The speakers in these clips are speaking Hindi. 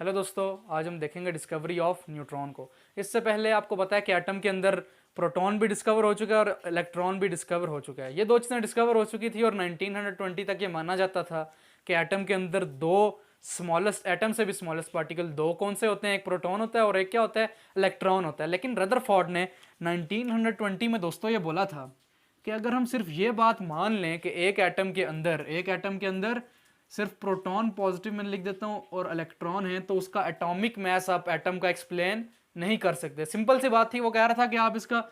हेलो दोस्तों, आज हम देखेंगे डिस्कवरी ऑफ न्यूट्रॉन को। इससे पहले आपको पता है कि एटम के अंदर प्रोटॉन भी डिस्कवर हो चुका है और इलेक्ट्रॉन भी डिस्कवर हो चुका है। ये दो चीज़ें डिस्कवर हो चुकी थी और 1920 तक ये माना जाता था कि एटम के अंदर दो स्मॉलेस्ट एटम से भी स्मॉलेस्ट पार्टिकल दो कौन से होते हैं, एक प्रोटॉन होता है और एक क्या होता है, इलेक्ट्रॉन होता है। लेकिन रदरफोर्ड ने 1920 में दोस्तों ये बोला था कि अगर हम सिर्फ ये बात मान लें कि एक एटम के अंदर सिर्फ प्रोटॉन पॉजिटिव में लिख देता हूँ और इलेक्ट्रॉन है, तो उसका एटॉमिक मैस आप एटम का एक्सप्लेन नहीं कर सकते। सिंपल सी बात थी, वो कह रहा था कि आप इसका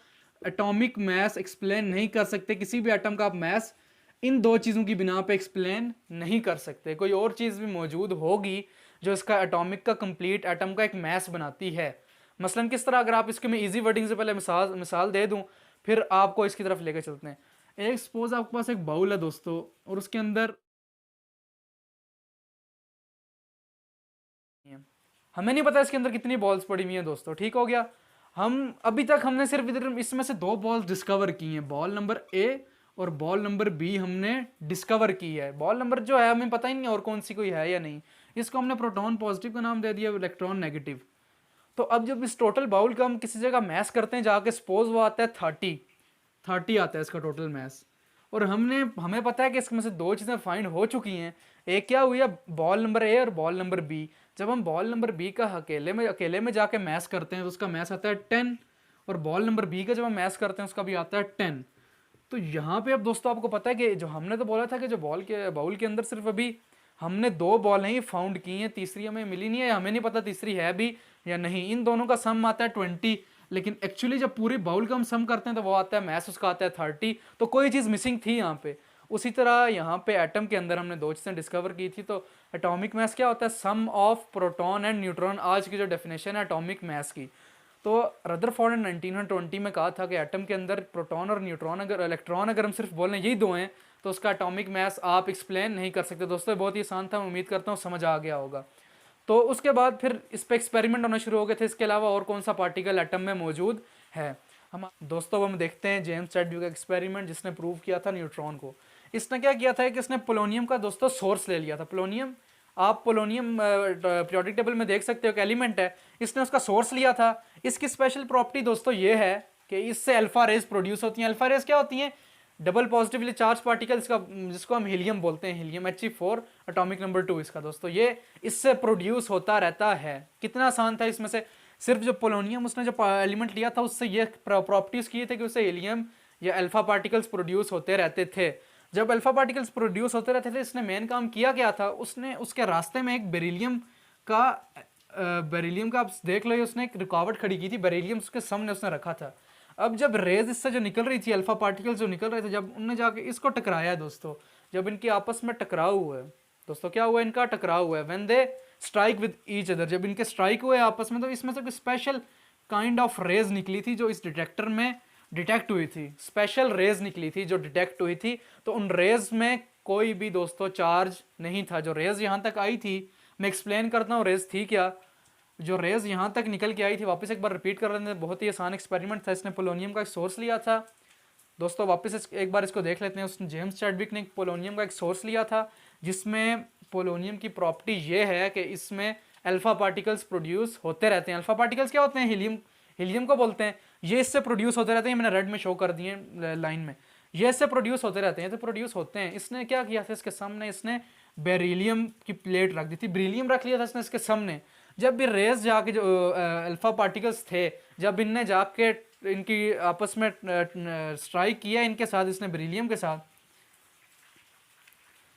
एटॉमिक मैस एक्सप्लेन नहीं कर सकते, किसी भी एटम का आप मैस इन दो चीज़ों की बिना पे एक्सप्लेन नहीं कर सकते। कोई और चीज़ भी मौजूद होगी जो इसका एटॉमिक का कंप्लीट एटम का एक मैस बनाती है। मसलन किस तरह, अगर आप इसके मैं इजी वर्डिंग से पहले मिसाल दे दूं, फिर आपको इसकी तरफ लेकर चलते हैं। एक सपोज आपके पास एक बाउल है दोस्तों, और उसके अंदर हमें नहीं पता इसके अंदर कितनी बॉल्स पड़ी हुई हैं दोस्तों। ठीक हो गया। हम अभी तक हमने सिर्फ इधर इसमें से दो बॉल्स डिस्कवर की हैं, बॉल नंबर ए और बॉल नंबर बी हमने डिस्कवर की है। बॉल नंबर जो है हमें पता ही नहीं और कौन सी कोई है या नहीं। इसको हमने प्रोटॉन पॉजिटिव का नाम दे दिया, इलेक्ट्रॉन नेगेटिव। तो अब जब इस टोटल बाउल का हम किसी जगह मैस करते हैं जाके, सपोज वो आता है 30 आता है इसका टोटल मैस, और हमें पता है कि इसमें से दो चीज़ें फाइंड हो चुकी हैं। एक क्या हुई है, बॉल नंबर ए और बॉल नंबर बी। जब हम बॉल नंबर बी का अकेले में जाके मैस करते हैं तो उसका मैस आता है 10, और बॉल नंबर बी का जब हम मैस करते हैं उसका भी आता है 10। तो यहाँ पे अब दोस्तों आपको पता है कि जो हमने तो बोला था कि जो बाउल के अंदर सिर्फ अभी हमने दो बॉल ही फाउंड की हैं, तीसरी हमें मिली नहीं है, हमें नहीं पता तीसरी है भी या नहीं। इन दोनों का सम आता है 20, लेकिन एक्चुअली जब पूरी बाउल का हम सम करते हैं तो वो आता है मैस, उसका आता है 30। तो कोई चीज़ मिसिंग थी यहाँ पे। उसी तरह यहाँ पे एटम के अंदर हमने दो चीज़ें डिस्कवर की थी। तो एटॉमिक मैस क्या होता है, सम ऑफ प्रोटॉन एंड न्यूट्रॉन, आज की जो डेफिनेशन है एटॉमिक मैस की। तो रदरफोर्ड ने 1920 में कहा था कि एटम के अंदर प्रोटॉन और न्यूट्रॉन इलेक्ट्रॉन अगर हम सिर्फ बोलें यही दो हैं तो उसका एटॉमिक मैस आप एक्सप्लेन नहीं कर सकते। दोस्तों बहुत ही आसान था, मैं उम्मीद करता हूँ समझ आ गया होगा। तो उसके बाद फिर इस पर एक्सपेरिमेंट होना शुरू हो गए थे। इसके अलावा और कौन सा पार्टिकल एटम में मौजूद है। हम दोस्तों हम देखते हैं जेम्स चैडविक का एक्सपेरिमेंट जिसने प्रूव किया था न्यूट्रॉन को। इसने क्या किया था कि इसने पोलोनियम का दोस्तों सोर्स ले लिया था। पोलोनियम, आप पोलोनियम पीरियोडिक टेबल में देख सकते हो कि एलिमेंट है, इसने उसका सोर्स लिया था। इसकी स्पेशल प्रॉपर्टी दोस्तों ये है कि इससे अल्फा रेज प्रोड्यूस होती हैं। अल्फा रेज क्या होती हैं, डबल पॉजिटिवली चार्ज पार्टिकल, जिसको हम हीलियम बोलते हैं, हीलियम He4 एटॉमिक नंबर 2 इसका दोस्तों, ये इससे प्रोड्यूस होता रहता है। कितना आसान था। इसमें से सिर्फ जो पोलोनियम उसने जो एलिमेंट लिया था उससे ये प्रॉपर्टीज किए थे कि उससे हीलियम या अल्फा पार्टिकल्स प्रोड्यूस होते रहते थे। जब अल्फा पार्टिकल्स प्रोड्यूस होते रहते थे, इसने मेन काम किया क्या था, उसने उसके रास्ते में एक बेरिलियम का आप देख लो, उसने एक रुकावट खड़ी की थी, बेरिलियम उसके सामने उसने रखा था। अब जब रेज इससे जो निकल रही थी, अल्फा पार्टिकल्स जो निकल रहे थे, जब उनने जाके इसको टकराया दोस्तों, जब इनके आपस में टकराव हुआ है दोस्तों, क्या हुआ, इनका टकराव हुआ है, when they strike with each other, जब इनके स्ट्राइक हुए आपस में, तो इसमें से कोई स्पेशल काइंड ऑफ रेज निकली थी जो इस डिटेक्टर में डिटेक्ट हुई थी। स्पेशल रेज निकली थी जो डिटेक्ट हुई थी। तो उन रेज में कोई भी दोस्तों चार्ज नहीं था। जो रेज यहाँ तक आई थी, मैं एक्सप्लेन करता हूँ रेज थी क्या। जो रेज यहाँ तक निकल के आई थी, वापस एक बार रिपीट कर लेते हैं, बहुत ही आसान एक्सपेरिमेंट था। इसने पोलोनियम का एक सोर्स लिया था दोस्तों, वापस एक बार इसको देख लेते हैं। उसने जेम्स चैडविक ने पोलोनियम का एक सोर्स लिया था जिसमें पोलोनियम की प्रॉपर्टी ये है कि इसमें अल्फा पार्टिकल्स प्रोड्यूस होते रहते हैं। अल्फा पार्टिकल्स क्या होते हैं, हीलियम को बोलते हैं। ये इससे प्रोड्यूस होते रहते हैं, मैंने रेड में शो कर दिए लाइन में, ये इससे प्रोड्यूस होते रहते हैं, तो प्रोड्यूस होते हैं। इसने क्या किया था, इसके सामने इसने बेरिलियम की प्लेट रख दी थी, बेरिलियम रख लिया था इसने इसके सामने। जब भी रेस जाके जो अल्फा पार्टिकल्स थे, जब इनने जाके इनकी आपस में स्ट्राइक किया इनके साथ, इसने बेरिलियम के साथ,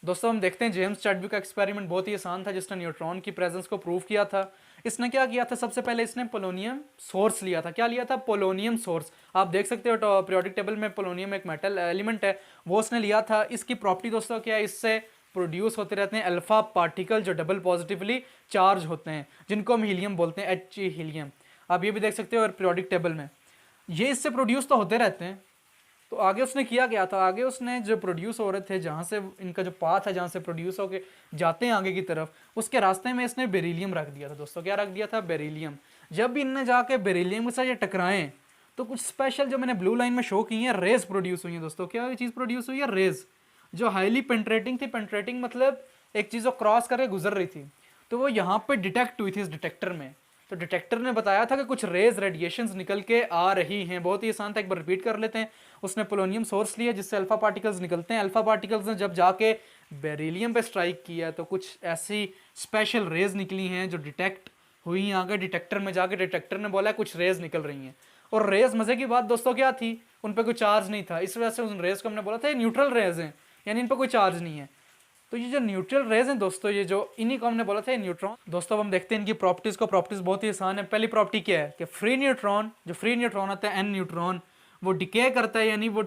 दोस्तों हम देखते हैं जेम्स चैडविक का एक्सपेरिमेंट बहुत ही आसान था जिसने न्यूट्रॉन की प्रेजेंस को प्रूव किया था। इसने क्या किया था, सबसे पहले इसने पोलोनियम सोर्स लिया था। क्या लिया था, पोलोनियम सोर्स। आप देख सकते हो पीरियोडिक टेबल में पोलोनियम एक मेटल एलिमेंट है, वो उसने लिया था। इसकी प्रॉपर्टी दोस्तों क्या है, इससे प्रोड्यूस होते रहते हैं अल्फा पार्टिकल जो डबल पॉजिटिवली चार्ज होते हैं, जिनको हम हीलियम बोलते हैं, H हीलियम। आप ये भी देख सकते हो पीरियोडिक टेबल में, ये इससे प्रोड्यूस तो होते रहते हैं। तो आगे उसने किया क्या था, आगे उसने जो प्रोड्यूस हो रहे थे, जहाँ से इनका जो पाथ है, जहाँ से प्रोड्यूस होके जाते हैं आगे की तरफ, उसके रास्ते में इसने बेरिलियम रख दिया था दोस्तों। क्या रख दिया था, बेरिलियम। जब भी इनने जाके बेरिलियम के साथ ये टकराएं तो कुछ स्पेशल जो मैंने ब्लू लाइन में शो की है रेज प्रोड्यूस हुई है दोस्तों। क्या चीज़ प्रोड्यूस हुई है, रेज, जो हाईली पेंट्रेटिंग थी। पेंट्रेटिंग मतलब एक चीज़ को क्रॉस करके गुजर रही थी। तो वो यहाँ पे डिटेक्ट हुई थी इस डिटेक्टर में। तो डिटेक्टर ने बताया था कि कुछ रेज रेडिएशंस निकल के आ रही हैं। बहुत ही आसान था, एक बार रिपीट कर लेते हैं। उसने पोलोनियम सोर्स लिया जिससे अल्फा पार्टिकल्स निकलते हैं। अल्फा पार्टिकल्स ने जब जाके बेरिलियम पे स्ट्राइक किया तो कुछ ऐसी स्पेशल रेज निकली हैं जो डिटेक्ट हुई आगे डिटेक्टर में जाके। डिटेक्टर ने बोला कुछ रेज निकल रही हैं, और रेज मजे की बात दोस्तों क्या थी, उन पर कोई चार्ज नहीं था। इस वजह से उन रेज को हमने बोला था ये न्यूट्रल रेज हैं, यानी इन पर कोई चार्ज नहीं है। तो ये जो न्यूट्रल रेज हैं दोस्तों, ये जो इन्हीं को हमने बोला था न्यूट्रॉन। दोस्तों अब हम देखते हैं इनकी प्रॉपर्टीज को। प्रॉपर्टीज बहुत ही आसान है। पहली प्रॉपर्टी क्या है कि फ्री न्यूट्रॉन, जो फ्री न्यूट्रॉन होता है एन न्यूट्रॉन, वो डिके करता है, यानी वो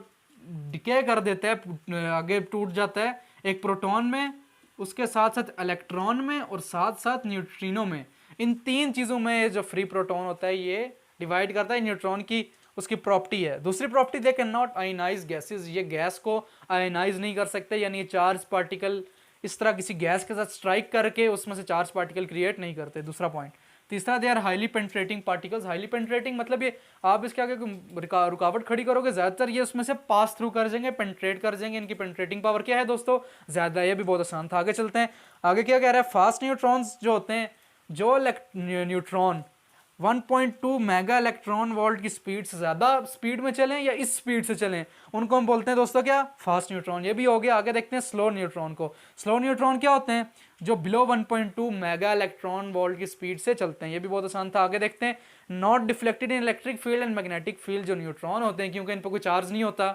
डिके कर देता है, आगे टूट जाता है एक प्रोटॉन में, उसके साथ साथ इलेक्ट्रॉन में और साथ साथ न्यूट्रिनो में। इन तीन चीज़ों में जो फ्री प्रोटॉन होता है ये डिवाइड करता है। न्यूट्रॉन की उसकी प्रॉपर्टी है। दूसरी property they can not ionise gases, ये गैस को आयनाइज नहीं कर सकते, यानी चार्ज पार्टिकल इस तरह किसी गैस के साथ स्ट्राइक करके उसमें से चार्ज पार्टिकल क्रिएट नहीं करते। दूसरा पॉइंट। तीसरा they are highly penetrating particles. Highly penetrating मतलब ये आप इसके आगे रुकावट खड़ी करोगे ज़्यादातर ये उसमें से पास थ्रू कर जाएंगे, पेंट्रेट कर जाएंगे। इनकी पेंट्रेटिंग पावर क्या है दोस्तों, ज़्यादा। ये भी बहुत आसान था। आगे चलते हैं। आगे क्या कह रहा है, फास्ट न्यूट्रॉन्स जो होते हैं, जो न्यूट्रॉन 1.2 मेगा इलेक्ट्रॉन वोल्ट की स्पीड से ज़्यादा स्पीड में चलें या इस स्पीड से चलें, उनको हम बोलते हैं दोस्तों क्या, फास्ट न्यूट्रॉन। ये भी हो गया। आगे देखते हैं स्लो न्यूट्रॉन को। स्लो न्यूट्रॉन क्या होते हैं, जो बिलो 1.2 मेगा इलेक्ट्रॉन वोल्ट की स्पीड से चलते हैं। ये भी बहुत आसान था। आगे देखते हैं not deflected in electric field and magnetic field. जो न्यूट्रॉन होते हैं क्योंकि इन पर कोई चार्ज नहीं होता,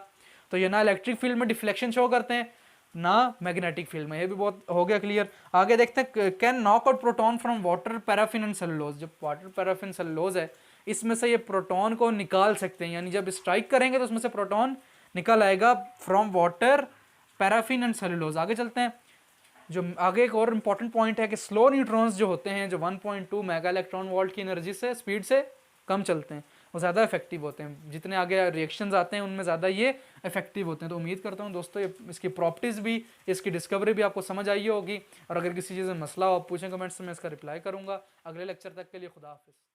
तो ये ना इलेक्ट्रिक फील्ड में डिफ्लेक्शन शो करते हैं ना मैग्नेटिक फील्ड में। ये भी बहुत हो गया क्लियर। आगे देखते हैं can knock out proton from water, paraffin and cellulose. जब वाटर, पैराफिन, सेलुलोज है, इसमें से ये प्रोटॉन को निकाल सकते हैं, यानी जब स्ट्राइक करेंगे तो उसमें से प्रोटॉन निकल आएगा from water, paraffin and cellulose. आगे चलते हैं। जो आगे एक और इंपॉर्टेंट पॉइंट है कि स्लो न्यूट्रॉन्स जो होते हैं, जो 1.2 मेगा इलेक्ट्रॉन वोल्ट की एनर्जी से स्पीड से कम चलते हैं, वो ज़्यादा इफेक्टिव होते हैं। जितने आगे रिएक्शंस आते हैं उनमें ज़्यादा ये इफेक्टिव होते हैं। तो उम्मीद करता हूँ दोस्तों ये इसकी प्रॉपर्टीज़ भी, इसकी डिस्कवरी भी आपको समझ आई होगी। और अगर किसी चीज़ में मसला हो आप पूछें कमेंट्स में, मैं इसका रिप्लाई करूँगा। अगले लेक्चर तक के लिए खुदा हाफिज़।